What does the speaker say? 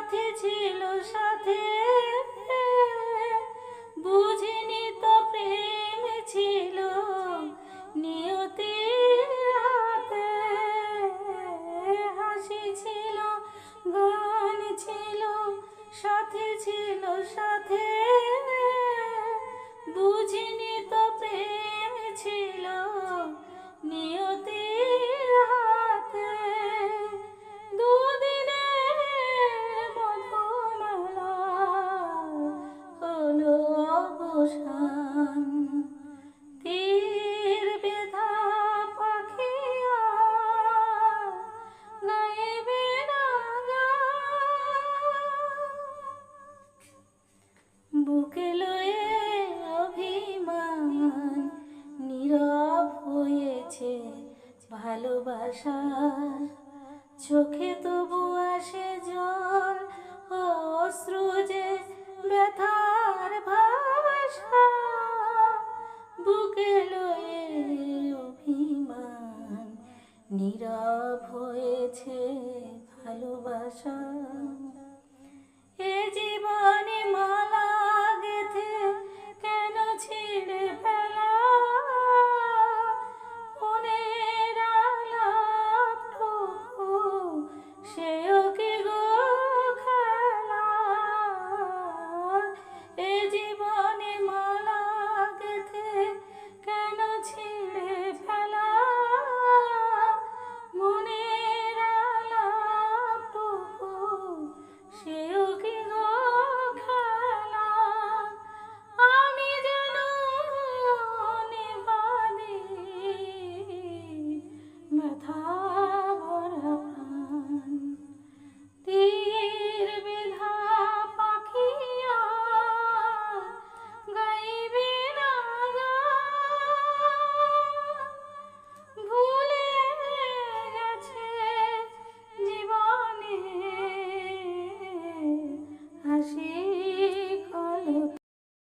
সাথে ছিল সাথে, বুঝিনি তো প্রেম ছিল নিয়তির হাতে। হাসি ছিল, গান ছিল, সাথে ছিল সাথে, বুঝিনি তো প্রেম ছিল নিয়তির হাতে। দুদিনের মধুমেলা হলো অবসান, তীর বেধা পাখি আর গাইবে না গান। বুকে লয়ে অভিমান নীরব হয়েছে ভালোবাসা, চোখে তবু আসে জল, অশ্রু যে ব্যথার ভাষা। বুকে লয়ে অভিমান নীরব হয়েছে ভালোবাসা।